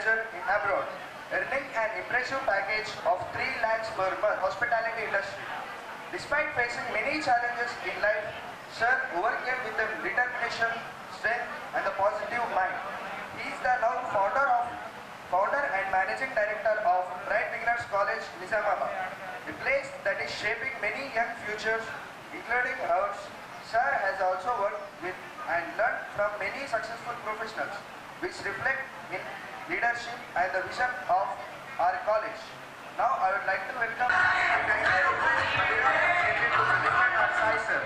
manager in abroad, earning an impressive package of 3 lakhs per month hospitality industry. Despite facing many challenges in life, Sir overcame with a determination, strength and a positive mind. He is the now founder and managing director of Bright Beginners College, Nizamabad, a place that is shaping many young futures, including ours. Sir has also worked with and learned from many successful professionals, which reflect in leadership and the vision of our college. Now I would like to welcome Sai sir.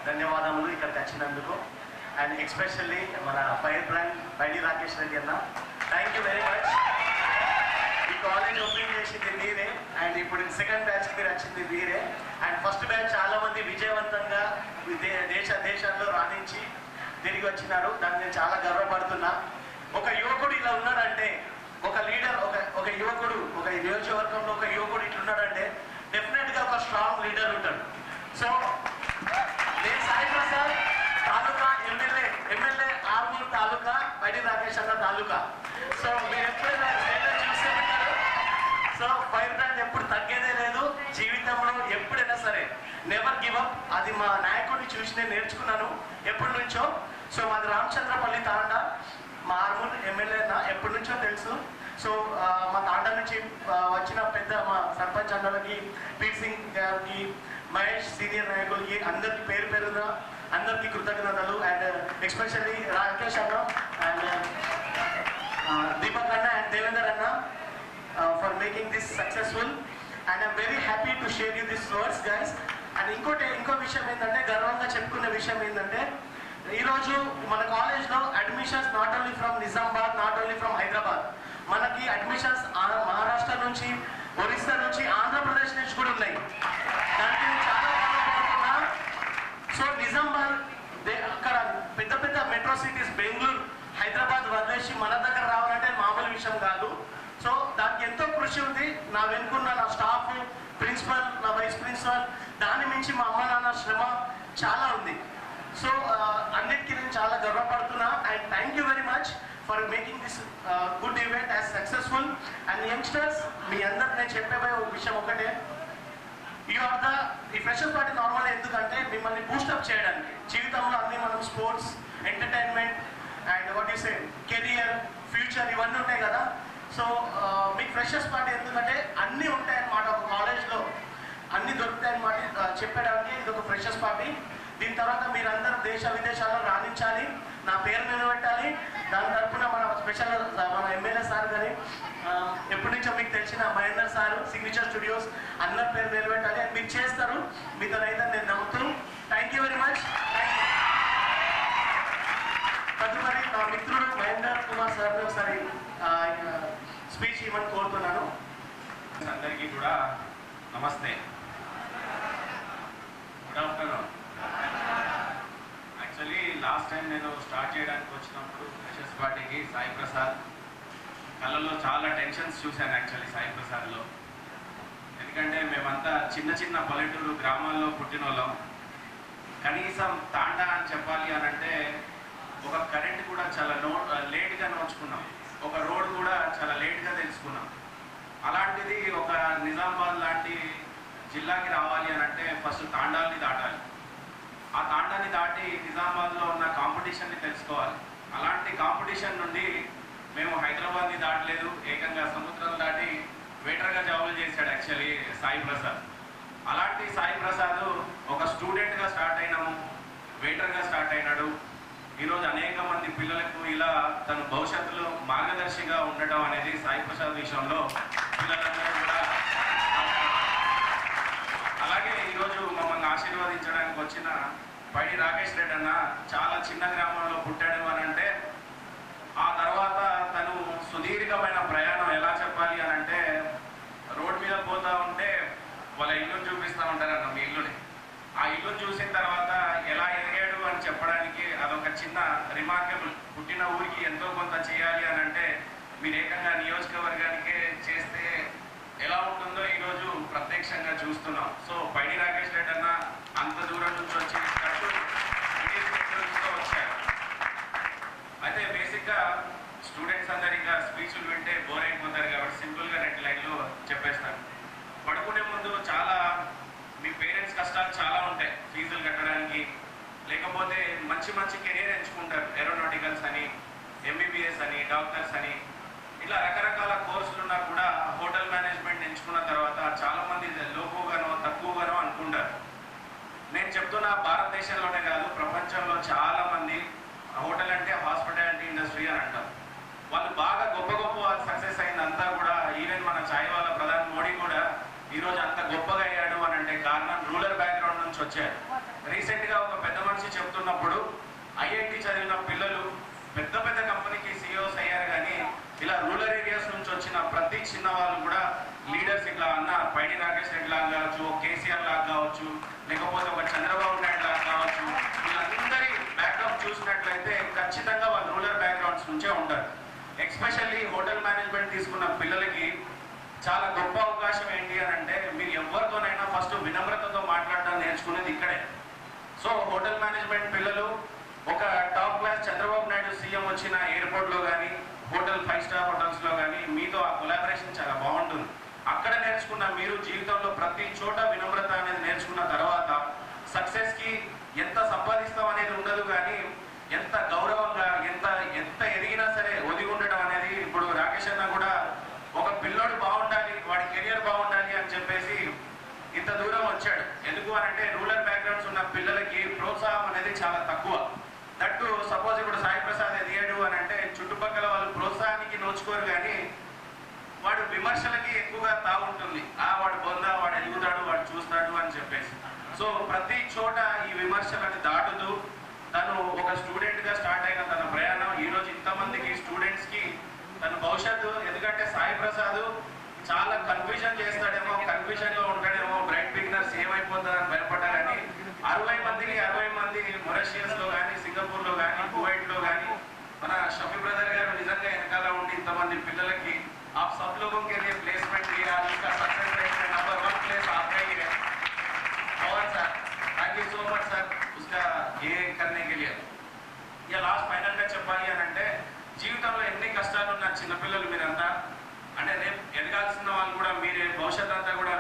ధన్యవాదములు ఇక్కడికి వచ్చినందుకు and especially మన fire brand బైడి Rakesh Reddy అన్న thank you very much. ఈ college open చేసింది మీరే and ఇప్పుడు second బ్యాచ్కి మీరు వచ్చింది మీరే అండ్ ఫస్ట్ బ్యాచ్ చాలా మంది విజయవంతంగా దేశాల్లో రాణించి తిరిగి వచ్చినారు. దాన్ని నేను చాలా గర్వపడుతున్నా. ఒక యువకుడు ఇలా ఉన్నాడంటే, ఒక లీడర్ ఒక యువకుడు ఒక నియోజకవర్గంలో ఒక యువకుడు ఇట్లున్నాడంటే డెఫినెట్గా ఒక స్ట్రాంగ్ లీడర్ ఉంటాడు. సో నేను సాయి ప్రసాద్ తాలూకా ఎమ్మెల్యే ఆర్మూర్ తాలూకా బైడి రాకేష్ అన్న తాలూకా. సో మీరు ఎప్పుడైనా చూస్తే ఉంటారు. సో ఫైర్ బ్రాండ్ ఎప్పుడు తగ్గేదే లేదు జీవితంలో, ఎప్పుడైనా సరే నెవర్ గివ్ అప్. అది మా నాయకుడిని చూసి నేను నేర్చుకున్నాను ఎప్పటి నుంచో. సో మాది రామచంద్రపల్లి తాండా, మా ఆర్మూర్ ఎమ్మెల్యే ఎప్పటి నుంచో తెలుసు. సో మా తాండా నుంచి వచ్చిన పెద్ద మా సర్పంచ్ అన్నలకి, పీర్ సింగ్ గారికి, మహేష్ సీనియర్ నాయకులకి అందరికి పేరు పేరున అందరికీ కృతజ్ఞతలు. అండ్ ఎస్పెషల్లీ రాకేష్ అన్న అండ్ దీపక్ అన్న అండ్ దేవేందర్ అన్న for making this successful. And I'm very happy to share you this words guys. And ఇంకో విషయం ఏంటంటే, గర్వంగా చెప్పుకునే విషయం ఏంటంటే, ఈరోజు మన కాలేజ్లో admissions not only from Nizamabad, not only from Hyderabad, మనకి అడ్మిషన్స్ మహారాష్ట్ర నుంచి, ఒరిస్సా నుంచి, ఆంధ్రప్రదేశ్ నుంచి కూడా ఉన్నాయి. దానికి నేను చాలా గర్వపడుతున్నా. సో నిజామాబాద్ అక్కడ పెద్ద పెద్ద మెట్రో సిటీస్ బెంగళూరు, హైదరాబాద్ వదిలేసి మన దగ్గర రావాలంటే మామూలు విషయం కాదు. సో దానికి ఎంతో కృషి ఉంది. నా వెనుకున్న నా స్టాఫ్, ప్రిన్సిపల్, నా వైస్ ప్రిన్సిపల్, దాని మించి మా అమ్మ నాన్న శ్రమ చాలా ఉంది. సో అన్నిటికీ నేను చాలా గర్వపడుతున్నా. And thank you very much for making this good event as successful. And youngsters, మీ అందరికి నేను చెప్పే విషయం ఒకటే, ఈ ఫ్రెషర్స్ పార్టీ నార్మల్ ఎందుకంటే మిమ్మల్ని బూస్టప్ చేయడానికి. జీవితంలో అన్ని మనం sports, entertainment and what you say career, future ఇవన్నీ ఉంటాయి కదా. సో మీకు ఫ్రెషర్స్ పార్టీ ఎందుకంటే అన్నీ ఉంటాయన్నమాట. ఒక కాలేజ్లో అన్నీ దొరుకుతాయన్నమాట చెప్పడానికి. ఇది ఒక ఫ్రెషర్స్ పార్టీ. దీని తర్వాత మీరందరూ దేశ విదేశాల్లో రాణించాలి, నా పేరు నిలబెట్టాలి. దాని తరఫున మన స్పెషల్ మన ఎమ్మెల్యే సార్ కానీ, ఎప్పటి నుంచో మీకు తెలిసిన మహేందర్ సారు, సిగ్నేచర్ స్టూడియోస్, అందరి పేరు నిలబెట్టాలి. అండ్ మీరు చేస్తారు, మీతో అయితే నేను నమ్ముతూ. Thank you very much. తదుపరి నా మిత్రుడు మహేందర్ కుమార్ సార్ ఒకసారి స్పీచ్ ఇవ్వమని కోరుతున్నాను. అందరికీ కూడా నమస్తే, good afternoon. Actually last time నేను స్టార్ట్ చేయడానికి వచ్చినప్పుడు ఫ్రెషర్స్ పార్టీకి సాయి ప్రసాద్ కళ్ళలో చాలా టెన్షన్స్ చూశాను యాక్చువల్లీ సాయి ప్రసాద్లో. ఎందుకంటే మేమంతా చిన్న చిన్న పల్లెటూరు గ్రామాల్లో పుట్టిన వాళ్ళం. కనీసం తాండా అని చెప్పాలి అని అంటే ఒక కరెంట్ కూడా చాలా లేట్గా నోచుకున్నాం, ఒక రోడ్ కూడా చాలా లేట్గా తెలుసుకున్నాం. అలాంటిది ఒక నిజామాబాద్ లాంటి జిల్లాకి రావాలి అని అంటే ఫస్ట్ తాండాల్ని దాటాలి. ఆ తాండాని దాటి నిజామాబాద్లో ఉన్న కాంపిటీషన్ని తెలుసుకోవాలి. అలాంటి కాంపిటీషన్ నుండి మేము హైదరాబాద్ని దాటలేదు, ఏకంగా సముద్రం దాటి వెయిటర్గా జాబులు చేశాడు యాక్చువల్లీ సాయి ప్రసాద్. అలాంటి సాయి ప్రసాద్ ఒక స్టూడెంట్గా స్టార్ట్ అయినాము, వెయిటర్గా స్టార్ట్ అయినాడు. ఈరోజు అనేక మంది పిల్లలకు ఇలా తను భవిష్యత్తులో మార్గదర్శిగా ఉండటం అనేది సాయి ప్రసాద్ విషయంలో పిల్లలందరూ కూడా. అలాగే ఈరోజు మమ్మల్ని ఆశీర్వదించడానికి వచ్చిన పైడి రాకేష్ రెడ్డి అన్న చాలా చిన్న గ్రామంలో పుట్టాడు అని అంటే ఆ తర్వాత తను సుదీర్ఘమైన ప్రయాణం ఎలా చెప్పాలి అని అంటే రోడ్ మీద పోతా ఉంటే వాళ్ళ ఇల్లుని చూపిస్తూ ఉంటారన్న మీ ఇల్లుని. ఆ ఇల్లుని చూసిన తర్వాత ఎలా ఎదిగాడు అని చెప్పడానికి అదొక చిన్న రిమార్కబుల్. పుట్టిన ఊరికి ఎంతో కొంత చేయాలి అని అంటే మీరు ఏకంగా నియోజకవర్గానికే చేస్తే ఎలా ఉంటుందో ఈరోజు ప్రత్యక్షంగా చూస్తున్నాం. సో పైడి రాకేష్ రెడ్డి అన్న అంత దూరం నుంచి వచ్చి వచ్చారు. అయితే బేసిక్గా స్టూడెంట్స్ అందరికీ స్పీచ్లు వింటే బోర్ అయిపోతారు కాబట్టి సింపుల్గా 2 లైన్లు చెప్పేస్తాను. పడుకునే ముందు చాలా మీ పేరెంట్స్ కష్టాలు చాలా ఉంటాయి, ఫీజులు కట్టడానికి, లేకపోతే మంచి మంచి కెరీర్ ఎంచుకుంటారు. ఏరోనాటికల్స్ అని, ఎంబీబీఎస్ అని, డాక్టర్స్ అని, ఇలా రకరకాల కోర్సులు ఉన్నా కూడా హోటల్ మేనేజ్మెంట్ ఎంచుకున్న తర్వాత చాలామంది లోకుగానో తక్కువగానో అనుకుంటారు. నేను చెప్తున్నా భారతదేశంలోనే కాదు ప్రపంచంలో చాలామంది హోటల్ అంటే హాస్పిటాలిటీ ఇండస్ట్రీ అని అంటారు. వాళ్ళు బాగా గొప్ప గొప్ప సక్సెస్ అయిందంతా కూడా ఈవెన్ మన ఛాయ్ వాళ్ళ ప్రధాని మోడీ కూడా ఈరోజు అంత గొప్పగా అయ్యాడు అని అంటే కారణం రూరల్ బ్యాక్గ్రౌండ్ నుంచి వచ్చాడు. రీసెంట్గా ఒక పెద్ద మనిషి చెప్తున్నప్పుడు ఐఐటి చదివిన పిల్లలు పెద్ద పెద్ద కంపెనీకి సిఇఓస్ అయ్యారు, కానీ ఇలా రూరల్ ఏరియాస్ నుంచి వచ్చిన ప్రతి చిన్న వాళ్ళు కూడా లీడర్స్ ఇట్లా అన్న పైడి రాకేష్ రెడ్డి లాగా కావచ్చు, కేసీఆర్ లాగా కావచ్చు, లేకపోతే ఒక చంద్రబాబు నాయుడు లాగా కావచ్చు, వీళ్ళందరి బ్యాక్గ్రౌండ్ చూసినట్లయితే ఖచ్చితంగా వాళ్ళు రూరల్ బ్యాక్గ్రౌండ్స్ నుంచే ఉంటారు. ఎస్పెషల్లీ హోటల్ మేనేజ్మెంట్ తీసుకున్న పిల్లలకి చాలా గొప్ప అవకాశం ఏంటి అని అంటే మీరు ఎవరితోనైనా ఫస్ట్ వినమ్రతతో మాట్లాడడం నేర్చుకునేది ఇక్కడే. సో హోటల్ మేనేజ్మెంట్ పిల్లలు ఒక top class Chandrababu Naidu CM వచ్చిన ఎయిర్పోర్ట్లో కానీ హోటల్ 5 స్టార్ హోటల్స్లో కానీ మీతో ఆ కొలాబరేషన్ చాలా బాగుంటుంది. అక్కడ నేర్చుకున్న మీరు జీవితంలో ప్రతి చోట వినమ్రత అనేది నేర్చుకున్న తర్వాత సక్సెస్కి ఎంత సంపాదిస్తాం అనేది ఉండదు, కానీ ఎంత గౌరవంగా ఎంత ఎంత ఎదిగినా సరే ఒదిగి ఉండడం అనేది. ఇప్పుడు రాకేష్ అన్న కూడా ఒక పిల్లోడు బాగుండాలి, వాడి కెరియర్ బాగుండాలి అని చెప్పేసి ఇంత దూరం వచ్చాడు. ఎందుకు అని అంటే రూరల్ బ్యాక్గ్రౌండ్స్ ఉన్న పిల్లలకి ప్రోత్సాహం అనేది చాలా తక్కువ. దట్టు సపోజ్ ఇప్పుడు సాయి ప్రసాద్ ఎదిగాడు అని అంటే చుట్టుపక్కల వాళ్ళు ప్రోత్సాహానికి నోచుకోరు, కానీ వాడు విమర్శలకి ఎక్కువగా తాగుంటుంది. వాడు బొందా, వాడు ఎదుగుతాడు, వాడు చూస్తాడు అని చెప్పేసి. సో ప్రతి చోట ఈ విమర్శలను దాటుతూ తను ఒక స్టూడెంట్గా స్టార్ట్ అయిన తన ప్రయాణం ఈరోజు ఇంతమందికి స్టూడెంట్స్కి తన భవిష్యత్తు. ఎందుకంటే సాయి ప్రసాద్ చాలా కన్ఫ్యూజన్ చేస్తాడేమో, కన్ఫ్యూజన్లో ఉంటాడేమో, బ్రైట్ బిగినర్స్ ఏమైపోతారని భయపడ్డా, కానీ 60 మందికి 60 మంది మొరిషియస్లో కానీ, సింగపూర్లో కానీ, కువైట్లో కానీ మన షఫీ బ్రదర్ గారు నిజంగా వెనకాల ఉండి ఇంతమంది పిల్లలకి आप सब लोगों के लिए प्लेसमेंट दिया, इसका सक्सेस रेट में नंबर 1 प्लेस आपका ही है। और sir thank you so much sir उसका ये करने के लिए. ఇక లాస్ట్ ఫైనల్గా చెప్పాలి అని అంటే జీవితంలో ఎన్ని కష్టాలు ఉన్న చిన్నపిల్లలు మీరంతా, అంటే రేపు ఎదగాల్సిన వాళ్ళు కూడా మీరే, భవిష్యత్ అంతా కూడా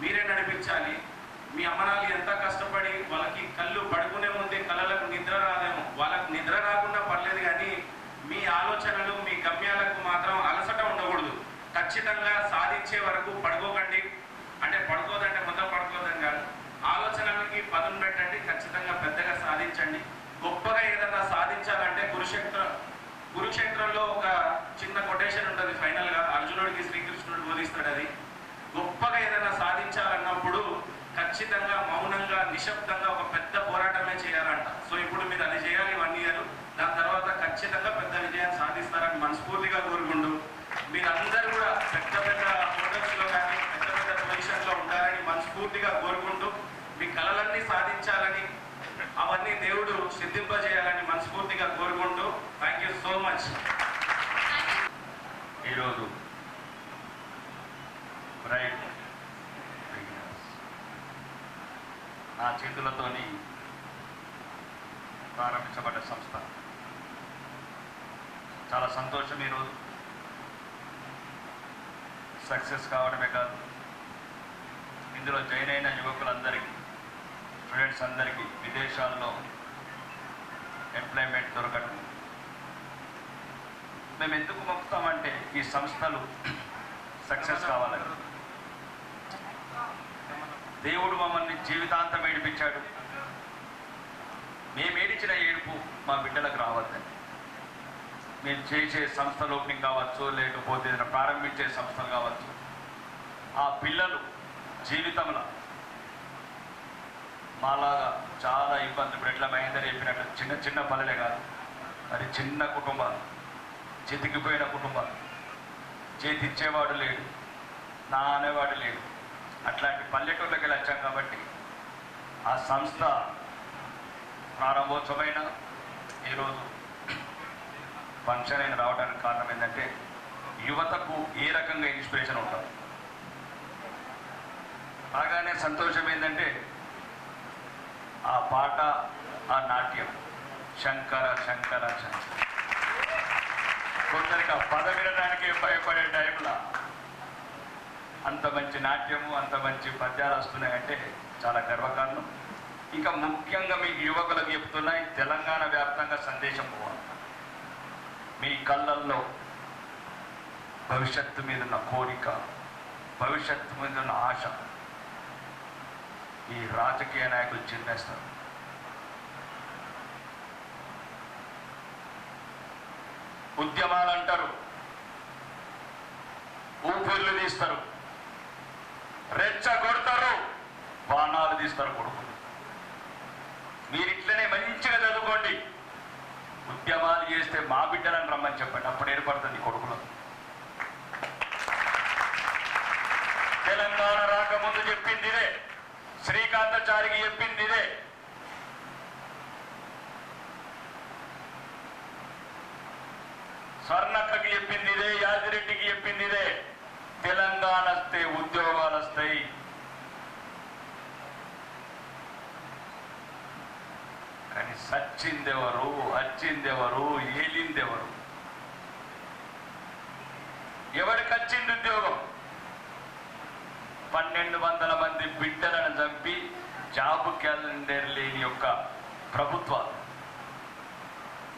మీరే నడిపించాలి. మీ అమ్మనాలు ఎంత కష్టపడి వాళ్ళకి కళ్ళు పడుకునే ముందే కళ్ళలకు నిద్ర రాదేమో, వాళ్ళకు నిద్ర రాకుండా పర్లేదు, కానీ మీ ఆలోచనలు మీ గమ్యాలకు మాత్రం అలసట ఉండకూడదు. ఖచ్చితంగా సాధించే వరకు పడుకోకండి. అంటే పడుకోదంటే మొత్తం పడుకోదని కాదు, ఆలోచనలకి పదును పెట్టండి, ఖచ్చితంగా పెద్దగా సాధించండి. గొప్పగా ఏదన్నా సాధించాలంటే కురుక్షేత్రంలో ఒక చిన్న కొటేషన్ ఉంటుంది, ఫైనల్గా అర్జునుడికి శ్రీకృష్ణుడు బోధిస్తాడు. అది గొప్పగా ఏదైనా సాధించాలన్నప్పుడు ఖచ్చితంగా మౌనంగా నిశ్శబ్దంగా ఒక పెద్ద పోరాటమే చేయాలంట. సో ఇప్పుడు మీరు అది చేయాలి 1 year. దాని తర్వాత ఖచ్చితంగా పెద్ద విజయాన్ని సాధిస్తారని మనస్ఫూర్తిగా కోరుకుంటూ మీరందరూ కూడా పెద్ద పెద్ద హోటల్స్లో కానీ పెద్ద పెద్ద పొజిషన్లో ఉంటారని మనస్ఫూర్తిగా కోరుకుంటూ మీ కళలన్నీ సాధించాలని అవన్నీ దేవుడు సిద్ధింపజేయాలని మనస్ఫూర్తిగా కోరుకుంటూ థ్యాంక్ యూ సో మచ్. ఈరోజు బ్రైట్ నా చేతులతోని ప్రారంభించబడ్డ సంస్థ. చాలా సంతోషం. ఈరోజు సక్సెస్ కావడమే కాదు, ఇందులో జాయిన్ అయిన యువకులందరికీ, స్టూడెంట్స్ అందరికీ విదేశాల్లో ఎంప్లాయ్మెంట్ దొరకడం. మేము ఎందుకు మొక్కుతామంటే ఈ సంస్థలు సక్సెస్ కావాలని. దేవుడు మమ్మల్ని జీవితాంతం ఏడిపించాడు. మేము ఏడిచిన ఏడుపు మా బిడ్డలకు రావద్దని. మేము చేసే సంస్థలు ఓపెనింగ్ కావచ్చు, లేకపోతే ప్రారంభించే సంస్థలు కావచ్చు, ఆ పిల్లలు జీవితంలో మాలాగా చాలా ఇబ్బంది. ఇప్పుడు ఎట్లా మహేందర్ చెప్పినట్టు చిన్న చిన్న పనులే కాదు, అది చిన్న కుటుంబాలు, చితికిపోయిన కుటుంబాలు, చేతి ఇచ్చేవాడు లేడు, నా అనేవాడు లేడు, అట్లాంటి పల్లెటూళ్ళకి వచ్చాం. కాబట్టి ఆ సంస్థ ప్రారంభోత్సవమైన ఈరోజు ఫంక్షన్ అయిన రావడానికి కారణం ఏంటంటే యువతకు ఏ రకంగా ఇన్స్పిరేషన్ ఉంటుంది. బాగానే సంతోషం ఏంటంటే ఆ పాట, ఆ నాట్యం శంకర శంకర శంకర. కొందరికి ఆ పద వినడానికే భయపడే టైంలో అంత మంచి నాట్యము, అంత మంచి పద్యాలు వస్తున్నాయంటే చాలా గర్వకారణం. ఇంకా ముఖ్యంగా మీ యువకులకు చెప్తున్నా, ఈ తెలంగాణ వ్యాప్తంగా సందేశం పోవాలి. మీ కళ్ళల్లో భవిష్యత్తు మీద ఉన్న కోరిక, భవిష్యత్తు మీద ఉన్న ఆశ ఈ రాజకీయ నాయకులు చింపేస్తారు. ఉద్యమాలు అంటారు, ఊపిర్లు తీస్తారు, రెచ్చగొడతారు, బాణాలు తీస్తారు కొడుకులు. మీరు ఇట్లనే మంచిగా చదువుకోండి, ఉద్యమాలు చేస్తే మా బిడ్డలను రమ్మని చెప్పండి, అప్పుడు ఏర్పడుతుంది కొడుకులు. తెలంగాణ రాకముందు చెప్పింది ఇదే, శ్రీకాంతాచారికి చెప్పింది ఇదే. స్వర్ణక్కకి చెప్పింది ఇదే, యాదిరెడ్డికి చెప్పింది ఇదే. తెలంగాణ వస్తే ఉద్యోగాలు వస్తాయి. కానీ సచ్చిందెవరు, వచ్చిందెవరు, ఏలిందెవరు? ఎవరికి వచ్చింది ఉద్యోగం? 1200 మంది బిడ్డలను చంపి జాబ్ క్యాలెండర్ లేని యొక్క ప్రభుత్వాలు.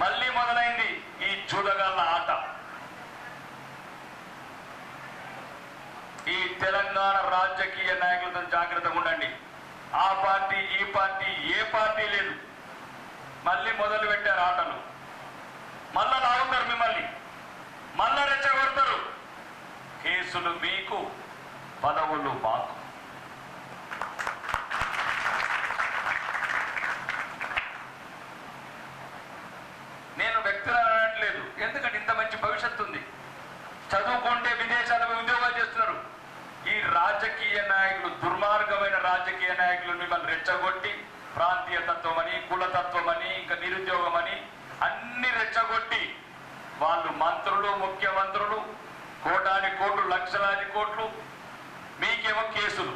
మళ్ళీ మొదలైంది ఈ చూడగల ఆట. ఈ తెలంగాణ రాజకీయ నాయకులతో జాగ్రత్తగా ఉండండి. ఆ పార్టీ, ఈ పార్టీ, ఏ పార్టీ లేదు. మళ్ళీ మొదలు పెట్టారు ఆటలు. మళ్ళా లాగుతారు మిమ్మల్ని, మళ్ళా రెచ్చగొడతారు. కేసులు మీకు, పదవులు మాకు. నేను వ్యక్తులను అనట్లేదు, ఎందుకంటే ఇంత మంచి భవిష్యత్తు ఉంది. చదువుకుంటే విదేశాల్లో ఉద్యోగాలు చేస్తున్నారు. ఈ రాజకీయ నాయకులు, దుర్మార్గమైన రాజకీయ నాయకులు మిమ్మల్ని రెచ్చగొట్టి ప్రాంతీయ తత్వం అని, కులతత్వం అని, ఇంకా నిరుద్యోగం అని అన్ని రెచ్చగొట్టి వాళ్ళు మంత్రులు, ముఖ్యమంత్రులు, కోటాని కోట్లు, లక్షలాది కోట్లు, మీకేమో కేసులు.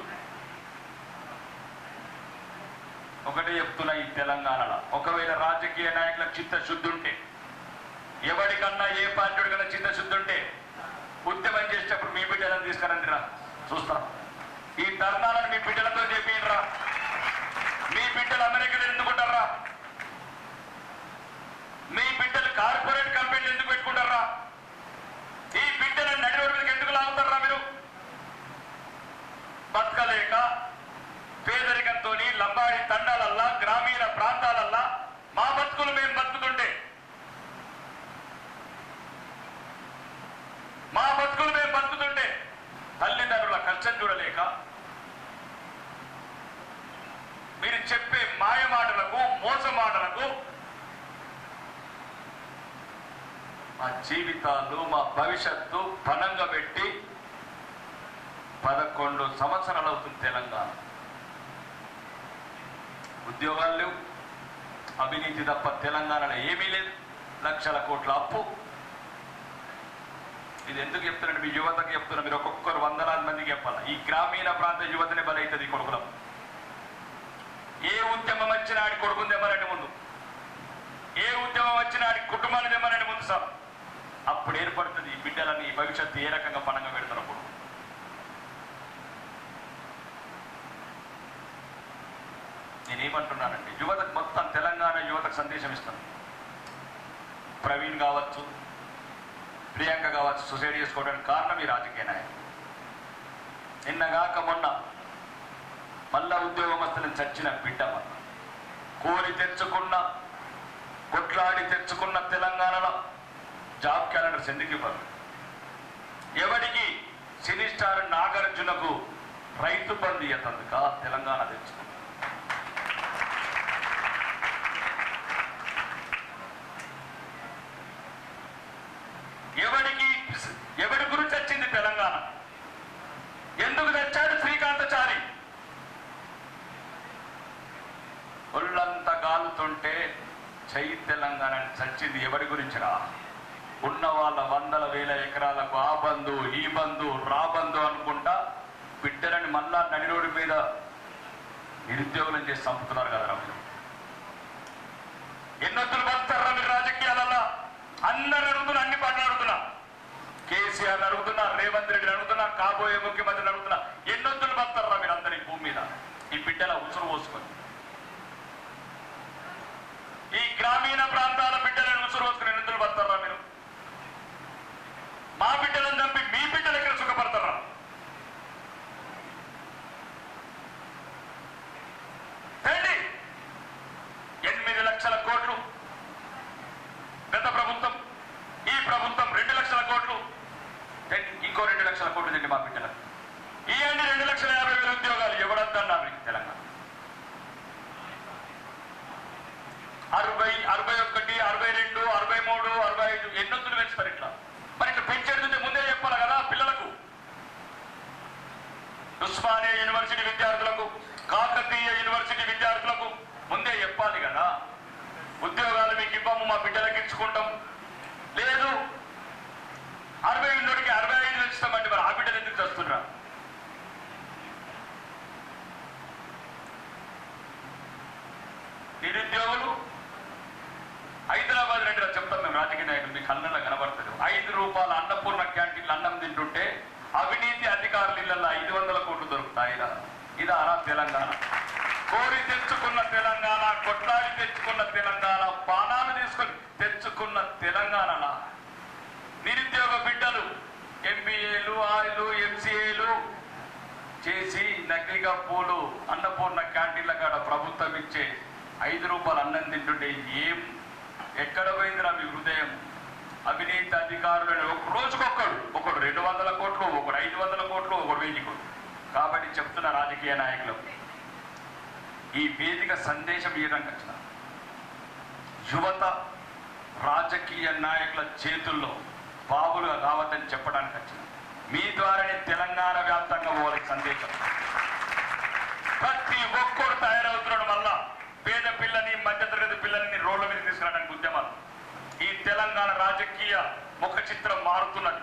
ఒకటే చెప్తున్నా, ఈ తెలంగాణలో ఒకవేళ రాజకీయ నాయకులకు చిత్తశుద్ధి ఉంటే, ఎవరికన్నా ఏ పార్టీ కన్నా చిత్తశుద్ధి ఉంటే ఉద్యమం చేసేటప్పుడు మీ బిడ్డలను తీసుకురండి రా, చూస్తాం. ఈ ధర్నాలను మీ బిడ్డలతో చెప్పిరా. మీ బిడ్డలు అమెరికాలో ఎందుకుంటారా? మీ బిడ్డలు కార్పొరేట్ కంపెనీలు ఎందుకు పెట్టుకుంటారా? ఈ బిడ్డలను నడి రోడ్డు మీదకి ఎందుకు లాగుతారా? మీరు బతకలేక పేదరికంతో లంబాడి తండాలల్లా, గ్రామీణ ప్రాంతాలల్లా మా బతుకులు మేము బతుకుతుంటే, మా బతుకులు మేము బతుకుతుంటే తల్లిదండ్రుల కష్టం చూడలేక మీరు చెప్పే మాయ మాటలకు, మోస మా జీవితాలు, మా భవిష్యత్తు పణంగా పెట్టి 11 సంవత్సరాలు అవుతుంది తెలంగాణ. ఉద్యోగాలు లేవు, అవినీతి తప్ప తెలంగాణలో ఏమీ లేదు, లక్షల కోట్ల అప్పు. ఇది ఎందుకు చెప్తున్నాడు? మీ యువతకు చెప్తున్నా, మీరు ఒక్కొక్కరు వందలాది మందికి చెప్పాలి. ఈ గ్రామీణ ప్రాంత యువతనే బలవుతుంది ఈ కొడుకులం. ఏ ఉద్యమం వచ్చినా ఆడి కొడుకుని తెమ్మనండి ముందు, ఏ ఉద్యమం వచ్చినా ఆడి కుటుంబాన్ని తెమ్మనండి ముందు సార్. అప్పుడు ఏర్పడుతుంది ఈ బిడ్డలని ఈ భవిష్యత్తు ఏ రకంగా పణంగా పెడుతున్నప్పుడు. నేనేమంటున్నానండి, యువతకు మొత్తం తెలంగాణ యువతకు సందేశం ఇస్తాను. ప్రవీణ్ కావచ్చు, ప్రియాంక కావచ్చు, సూసైడ్ చేసుకోవడానికి కారణం ఈ రాజకీయ నాయకులు. నిన్నగాక మొన్న మళ్ళా ఉద్యోగమస్తులను చచ్చిన బిడ్డ మన కోరి తెచ్చుకున్న, కొట్లాడి తెచ్చుకున్న తెలంగాణలో జాబ్ క్యాలెండర్స్ ఎందుకు ఇవ్వరు? ఎవరికి సినీ స్టార్ నాగార్జునకు రైతు బంధు ఇయ్యతందుక తెలంగాణ తెచ్చుకున్న? ఎవడి గురించి వచ్చింది తెలంగాణ? ఎందుకు తెచ్చాడు శ్రీకాంతచారి? ఒళ్ళంతా గాలుతుంటే చెయ్యి తెలంగాణ చచ్చింది ఎవడి గురించిరా? ఉన్న వాళ్ళ వందల వేల ఎకరాలకు ఆ బంధు ఈ బంధు రా బంధు అనుకుంటా బిడ్డలని మళ్ళా నడిరోడ్డు మీద నిరుద్యోగులను చేసి చంపుతున్నారు కదా మీరు. ఎన్నొద్దులు బతారా మీరు రాజకీయాలలో? అందరు అడుగుతున్నా, అన్ని పాటలు అడుగుతున్నా, కేసీఆర్ అడుగుతున్నా, రేవంత్ రెడ్డిని అడుగుతున్నా, కాబోయే ముఖ్యమంత్రిని అడుగుతున్నా, ఎన్నొద్దులు బతారా మీరు అందరి భూమి మీద ఈ బిడ్డల ఉసురు పోసుకొని? ఈ గ్రామీణ ప్రాంతాల బిడ్డలను ఉసురు పోసుకుని ఎన్నొద్దులు బతారా మీరు? మా బిడ్డలను చంపి మీ బిడ్డలు ఎక్కడ సుఖపడతారా? రండి. 8 లక్షల కోట్లు గత ప్రభుత్వం, ఈ ప్రభుత్వం 2 లక్షల కోట్లు, ఇంకో 2 లక్షల కోట్లు తిండి మా బిడ్డలకు. ఇవన్నీ 2,50,000 ఉద్యోగాలు ఎవడద్దన్నారు మీకు తెలంగాణ? 60, 61, 62, 63, 65 ఎన్నొద్దులు పెంచుతారు ఇట్లా? మరి ఇట్లా పెంచేది ముందే చెప్పాలి కదా పిల్లలకు. ఉస్మానియా యూనివర్సిటీ విద్యార్థులకు, కాకతీయ యూనివర్సిటీ విద్యార్థులకు ముందే చెప్పాలి కదా, ఉద్యోగాలు మీకు ఇవ్వము, మా బిడ్డలకు ఇచ్చుకుంటాం. లేదు 60 ఉన్నోడికి 65 ఇస్తామంటే మరి ఆ బిడ్డలు ఎందుకు చేస్తున్నా? నిరుద్యోగులు హైదరాబాద్ రెండు చెప్తాం మేము రాజకీయ నాయకులు, మీకు కళ్ళల్లో కనబడుతుంది. 5 రూపాయల అన్నపూర్ణ క్యాంటీన్లు అన్నం తింటుంటే అవినీతి అధికారుల ఇళ్లలో 500 కోట్లు దొరుకుతాయిరా? ఇదా తెలంగాణ? కోరి తెచ్చుకున్న తెలంగాణ, కొట్లాడి తెచ్చుకున్న తెలంగాణ, పానాలు తీసుకొని తెచ్చుకున్న తెలంగాణ. నిరుద్యోగ బిడ్డలు ఎంబీఏలు, ఆయిలు, ఎంసీఏలు చేసి నకిలీగా పూలు అన్నపూర్ణ క్యాంటీన్ల కాడ ప్రభుత్వం ఇచ్చే 5 రూపాయలు అన్నం తింటుంటే ఏం ఎక్కడ పోయిందిరా మీ హృదయం? అవినీతి అధికారులు రోజుకొక్కడు, ఒకడు 200 కోట్లు, ఒకడు 500 కోట్లు, ఒకడు 1000 కోట్లు. కాబట్టి చెప్తున్న రాజకీయ నాయకులు, ఈ వేదిక సందేశం ఇవ్వడానికి వచ్చిన యువత రాజకీయ నాయకుల చేతుల్లో బాబులుగా కావద్దని చెప్పడానికి వచ్చిన మీ ద్వారానే తెలంగాణ వ్యాప్తంగా పోవాలి సందేశం. ప్రతి ఒక్కరు తయారవుతున్నాడు. మళ్ళా పేద పిల్లని, మధ్యతరగతి పిల్లల్ని రోడ్ల మీద తీసుకురావడానికి ఉద్యమాలు. ఈ తెలంగాణ రాజకీయ ముఖ చిత్రం మారుతున్నది.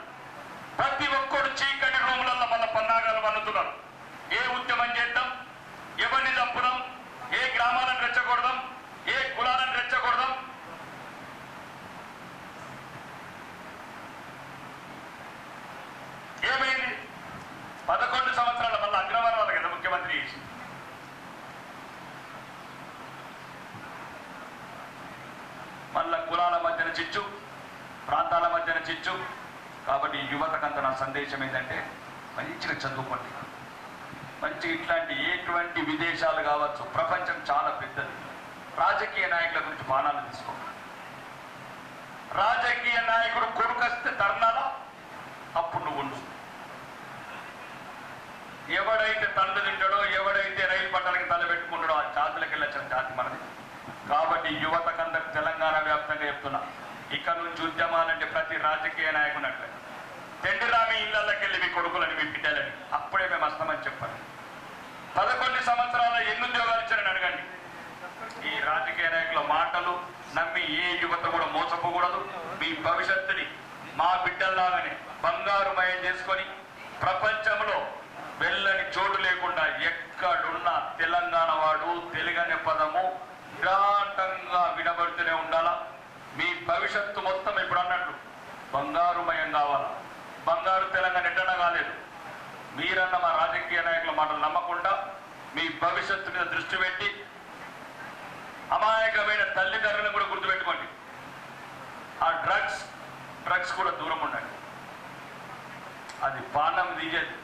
ప్రతి ఒక్కరు చీకటి రూములలో మన పన్నాగాలు వన్నుతున్నారు. ఏ ఉద్యమం చేద్దాం, ఎవరిని చంపుదాం, ఏ గ్రామాలను రెచ్చగొడదాం, ఏ కులాలను రెచ్చగొడదాం. ఏమైంది? 11 సంవత్సరాల మళ్ళీ అగ్రవారం వాళ్ళ కదా ముఖ్యమంత్రి చేసి. మళ్ళా కులాల మధ్యన చిచ్చు, ప్రాంతాల మధ్యన చిచ్చు. కాబట్టి యువతకంత నా సందేశం ఏంటంటే మంచిగా చదువుకోండి. మంచి ఇట్లాంటి ఎటువంటి విదేశాలు కావచ్చు, ప్రపంచం చాలా పెద్దది. రాజకీయ నాయకుల గురించి బాణాలు తీసుకోండి. రాజకీయ నాయకుడు కొడుకొస్తే ధర్నాలా అప్పుడు నువ్వు ఉండు. ఎవడైతే తండ్రి తింటాడో, ఎవడైతే రైలు పట్టాలకి తల పెట్టుకుంటాడో ఆ జాతులకు వెళ్ళొచ్చిన జాతి మనది. కాబట్టి యువతకందరికి తెలంగాణ వ్యాప్తంగా చెప్తున్నా, ఇక నుంచి ఉద్యమాలంటే ప్రతి రాజకీయ నాయకునట్లే తెండిరా మీ ఇళ్లకి వెళ్ళి మీ కొడుకులని మీ బిడ్డలని అప్పుడే మేము వస్తామని చెప్పాను. 11 సంవత్సరాల ఎన్ని ఉద్యోగాలు ఇచ్చారని అడగండి. ఈ రాజకీయ నాయకుల మాటలు నమ్మి ఏ యువత కూడా మోసపోకూడదు. మీ భవిష్యత్తుని మా బిడ్డల్లాగానే బంగారుమయం చేసుకొని ప్రపంచంలో వెళ్ళని చోటు లేకుండా ఎక్కడున్న తెలంగాణ వాడు తెలుగనే పదము నిరాటంగా వినబడుతూనే ఉండాలా. మీ భవిష్యత్తు మొత్తం ఇప్పుడు అన్నట్లు బంగారుమయం కావాలా. బంగారు తెలంగాణ ఎట్టన కాలేదు. మీరన్న మా రాజకీయ నాయకుల మాటలు నమ్మకుండా మీ భవిష్యత్తు మీద దృష్టి పెట్టి అమాయకమైన తల్లిదండ్రులను కూడా గుర్తుపెట్టుకోండి. ఆ డ్రగ్స్ కూడా దూరం ఉండండి. అది పానం తీసేది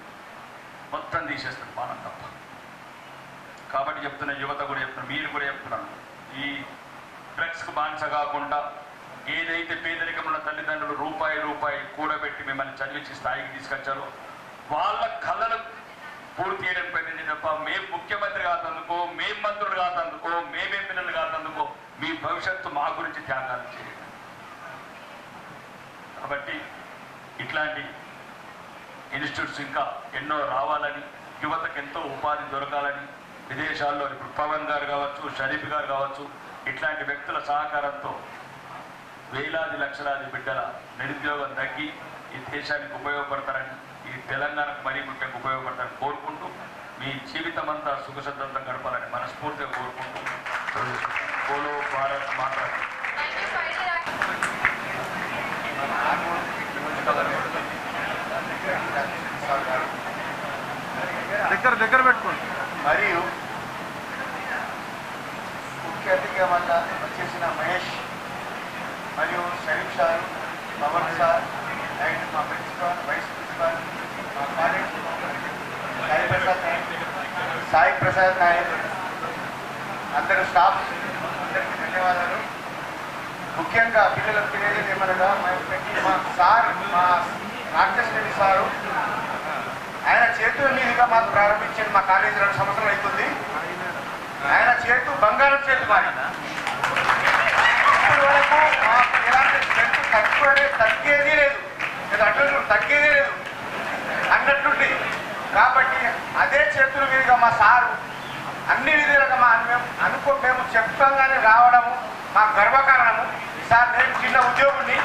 మొత్తం తీసేస్తుంది పానం తప్ప. కాబట్టి చెప్తున్న యువత కూడా చెప్తున్నా, మీరు కూడా చెప్తున్నాను, ఈ డ్రగ్స్కు బానిస కాకుండా ఏదైతే పేదరికంలో తల్లిదండ్రులు రూపాయి కూడబెట్టి మిమ్మల్ని చదివించి స్థాయికి తీసుకొచ్చారో వాళ్ళ కళలు పూర్తి చేయడం ప్రయత్నించి తప్ప మేము ముఖ్యమంత్రి కాదందుకో, మేము మంత్రులు కాదందుకో, మేమే పిల్లలు కాదందుకో మీ భవిష్యత్తు మా గురించి త్యాగాలు చేయండి. కాబట్టి ఇట్లాంటి ఇన్స్టిట్యూట్స్ ఇంకా ఎన్నో రావాలని, యువతకు ఎంతో ఉపాధి దొరకాలని, విదేశాల్లో ఇప్పుడు పవన్ గారు కావచ్చు, షరీఫ్ గారు కావచ్చు, ఇట్లాంటి వ్యక్తుల సహకారంతో వేలాది లక్షలాది బిడ్డల నిరుద్యోగం తగ్గి ఈ దేశానికి ఉపయోగపడతారని, ఈ తెలంగాణకు మరీ ముఖ్యంగా ఉపయోగపడతారని కోరుకుంటూ మీ జీవితం అంతా సుఖసంతంగా గడపాలని మనస్ఫూర్తిగా కోరుకుంటూ బోలో భారత్ మాతా. దగ్గర పెట్టుకోండి. మరియు ముఖ్య అతిథిగా వల్ల వచ్చేసిన మహేష్ మరియు Sharif sir, Pavan sir and మా ప్రిన్సిపాల్, వైస్ ప్రిన్సిపాల్, మా కాలేజ్ సాయి ప్రసాద్ నాయక్, అందరూ స్టాఫ్ అందరికీ ధన్యవాదాలు. ముఖ్యంగా పిల్లలకు తెలియజేది ఏమనగా మా సార్, మా రాక్షస్ రెడ్డి సారు ఆయన చేతుల మీదుగా మాకు ప్రారంభించాడు. మా కాలేజీ 2 సంవత్సరాలు అవుతుంది. ఆయన చేతు బంగారం చేతు మాది. ఇప్పటి వరకు మాకు ఎలాంటి స్ట్రెంత్ తగ్గేది లేదు, తగ్గేదే లేదు అన్నట్టుండి. కాబట్టి అదే చేతుల మీదుగా మా సారు అన్ని విధాలుగా మేము చెప్తాగానే రావడము మా గర్వకారణము. సార్ నేను చిన్న ఉద్యోగుని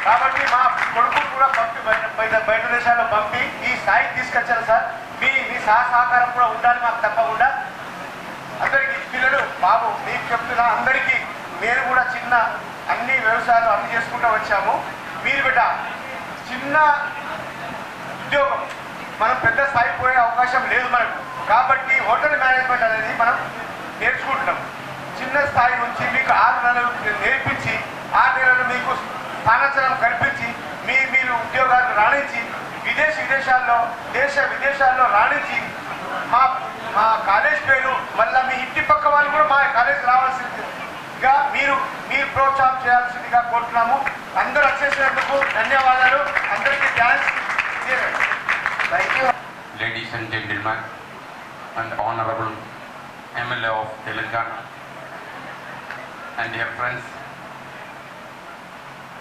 కాబట్టి మా కొడుకు కూడా పంపి బయట దేశాల్లో పంపి ఈ స్థాయికి తీసుకొచ్చారు సార్. మీ సహకారం కూడా ఉండాలి మాకు తప్పకుండా. అందరికీ పిల్లలు బాబు మీకు చెప్తున్నా, అందరికీ నేను కూడా చిన్న అన్ని వ్యవసాయాలు అన్ని చేసుకుంటూ వచ్చాము. మీరు బిడ్డ చిన్న ఉద్యోగం, మనం పెద్ద స్థాయి పోయే అవకాశం లేదు మనకు. కాబట్టి హోటల్ మేనేజ్మెంట్ అనేది మనం నేర్చుకుంటున్నాం. చిన్న స్థాయి నుంచి మీకు 6 నెలలు నేర్పించి 6 నెలలు మీకు స్థానాచరణ కల్పించి మీరు ఉద్యోగాలు రాణించి విదేశాల్లో విదేశాల్లో రాణించి మా కాలేజ్ పేరు మళ్ళీ మీ ఇంటి పక్క వాళ్ళు కూడా మా కాలేజ్ రావాల్సిందిగా మీరు ప్రోత్సాహం చేయాల్సిందిగా కోరుతున్నాము. అందరూ వచ్చేసినందుకు ధన్యవాదాలు. అందరికీ thanks. Thank you. Ladies and gentlemen and honorable MLA of Telangana and dear friends,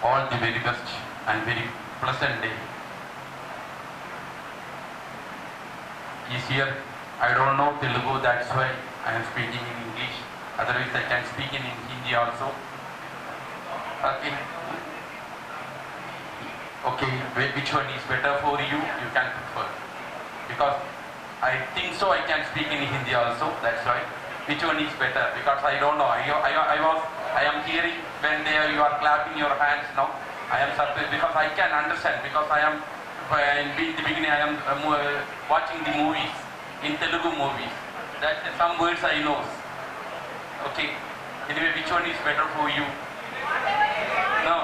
all the very best and very pleasant day. This year I don't know Telugu, that's why I am speaking in English. Otherwise I can speak in Hindi also. Okay, which one is better for you? You can prefer. Because I think so I can speak in Hindi also, that's why. Which one is better? Because I don't know. I am hearing when you are clapping your hands now. I am surprised because I can understand, because I am in the beginning I am watching the movies, in Telugu movies. That's some words I know. Okay. Anyway, which one is better for you? No.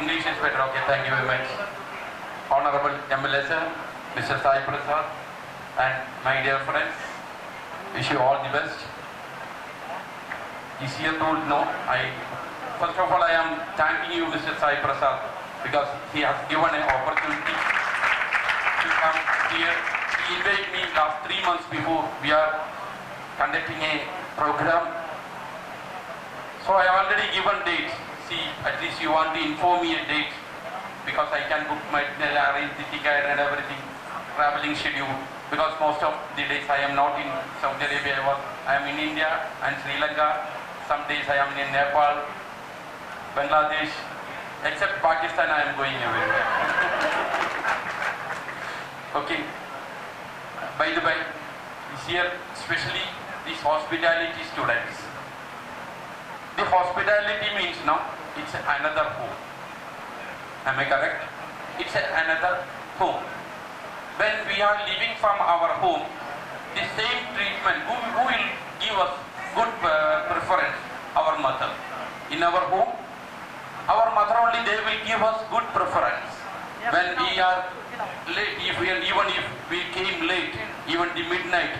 English is better. Okay, thank you very much. Honorable MLA sir, Mr. Sai Prasad, and my dear friends, wish you all the best. Is here to know, first of all I am thanking you, Mr. Sai Prasad, because he has given an opportunity to come here. He invited me last 3 months before we are conducting a program. So I have already given dates. please you want to inform me a date because I can book my arrange the ticket and everything, traveling schedule. Because most of the days I am not in Saudi Arabia. I am in India and Sri Lanka. Some days I am in Nepal, Bangladesh, except Pakistan I am going everywhere. Okay. By the way, this year especially these hospitality students. The hospitality means now it's another home. Am I correct? It's another home. When we are living from our home, the same treatment, who will give us good preference? Our mother. In our home, our mother only, they will give us good preference. When we are late, even if we came late, even the midnight,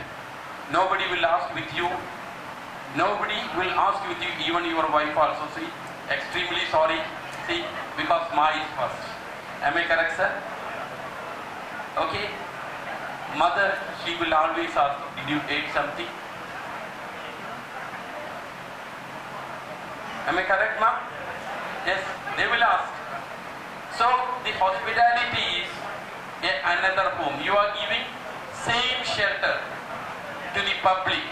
nobody will ask with you. Nobody will ask with you, even your wife also. See, extremely sorry. See, because Ma is first. Am I correct, sir? Okay. Mother, she will always ask, did you eat something? Am I correct, ma? Yes, they will ask. So, the hospitality is another home. You are giving same shelter to the public.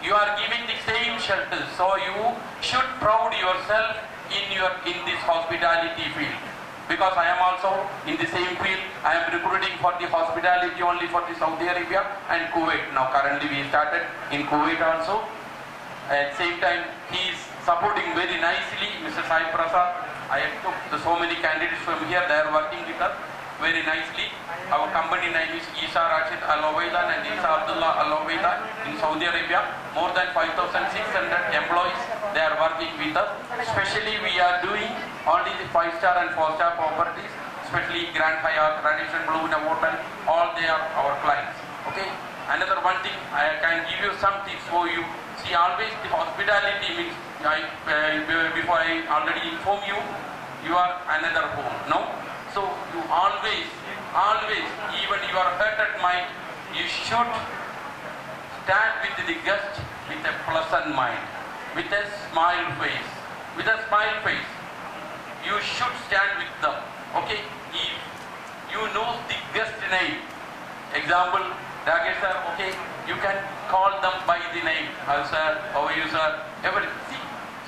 You are giving the same shelter. So, you should proud yourself in this hospitality field. Because I am also in the same field. I am recruiting for the hospitality only for the Saudi Arabia and Kuwait. Now currently we started in Kuwait also. At the same time, he is supporting very nicely Mr. Sai Prasad. I took so many candidates from here. They are working with us very nicely. Our company name is Isa Rashid Al Awaidan and Isa Abdullah Al Awaidan in Saudi Arabia. More than 5,600 employees, they are working with us. Especially we are doing only the 5-star and 4-star properties, especially Grand Hyatt, Radisson Blu Hotel, all they are our clients. Okay. Another one thing, I can give you some tips for you. See, always the hospitality means, before I already inform you, you are another home. No? So you always, even you are hurt at mind, you should stand with the guest with a pleasant mind, with a smile face. With a smile face, you should stand with them. Okay? If you know the guest name, example, Rakesh sir, okay, you can call them by the name. Hello sir, how are you sir? Everything. See,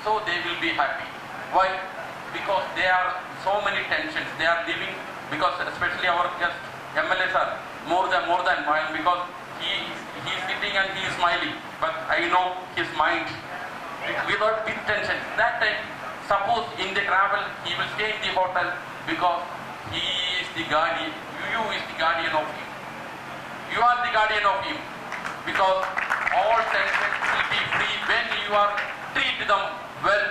so they will be happy. Why? Because there are so many tensions. They are living, because especially our guest MLA sir, more than mine, because he is sitting and he is smiling. But I know his mind without big tension. That time, suppose in the travel, he will stay in the hotel because he is the guardian. You is the guardian of him. You are the guardian of him, because all tensions will be free when you are treat them well.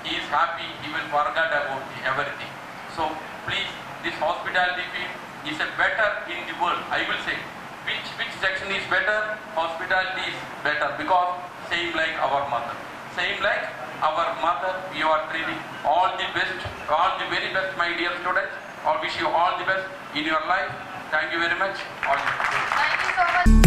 He is happy. He will forget about everything. So please, this hospitality field is a better in the world. I will say, which section is better? Hospitality is better, because same like our mother. Same like our mother, you are treating all the best, all the very best, my dear students. I wish you all the best in your life. Thank you very much. All the best. Thank you so much.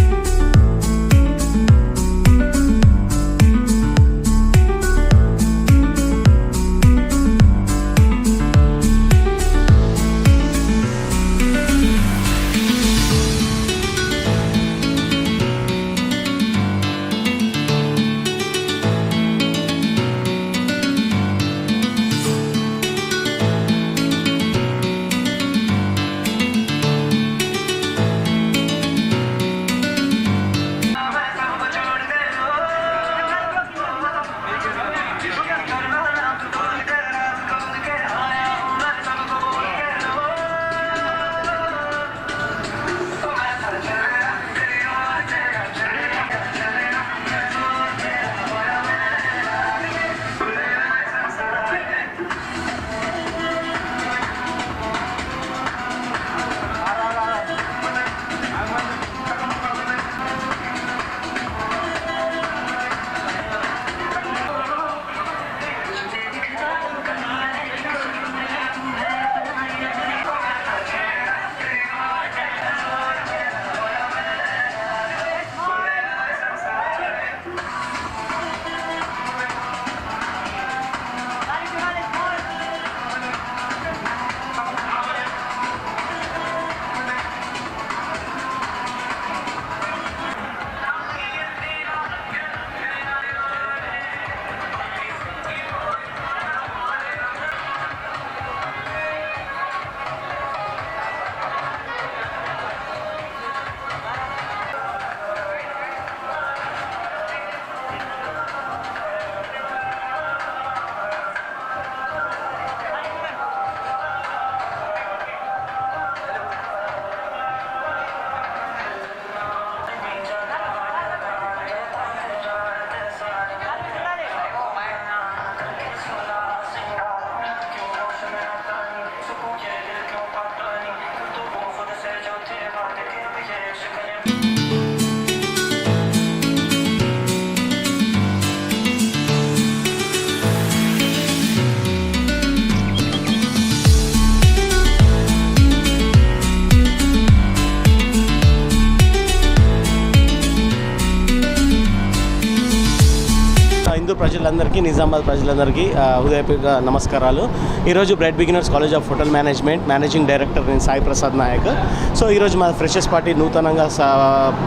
ప్రజలందరికీ, నిజామాబాద్ ప్రజలందరికీ హృదయపూర్వక నమస్కారాలు. ఈరోజు bright beginners college of hotel management managing director నేను Sai Prasad Naik. So ఈరోజు మా freshers party నూతనంగా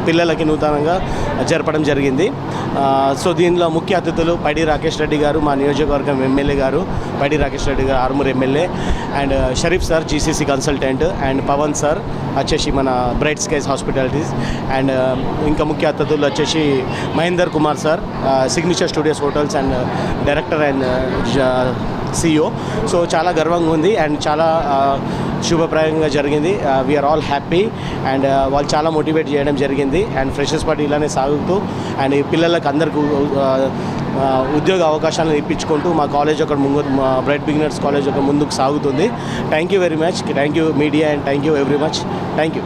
పిల్లలకి నూతనంగా జరపడం జరిగింది. సో దీనిలో ముఖ్య అతిథులు పైడి రాకేష్ రెడ్డి గారు, మా నియోజకవర్గం ఎమ్మెల్యే గారు, పైడి రాకేష్ రెడ్డి గారు Armoor MLA, and Sharif sir GCC consultant, and Pavan sir వచ్చేసి మన బ్రైట్ స్కైస్ హాస్పిటాలిటీస్, అండ్ ఇంకా ముఖ్య అతిథులు వచ్చేసి Mahender Kumar sir signature studios hotels and director and CEO. So చాలా గర్వంగా ఉంది అండ్ చాలా శుభప్రాయంగా జరిగింది. వీఆర్ ఆల్ హ్యాపీ అండ్ వాళ్ళు చాలా మోటివేట్ చేయడం జరిగింది. అండ్ ఫ్రెషర్స్ పార్టీ ఇలానే సాగుతూ అండ్ పిల్లలకు అందరికీ ఉద్యోగ అవకాశాలను ఇప్పించుకుంటూ మా కాలేజ్ ఒక మా బ్రైట్ బిగినర్స్ కాలేజ్ ఒక ముందుకు సాగుతుంది. Thank you very much. Thank you media and thank you very much. Thank you.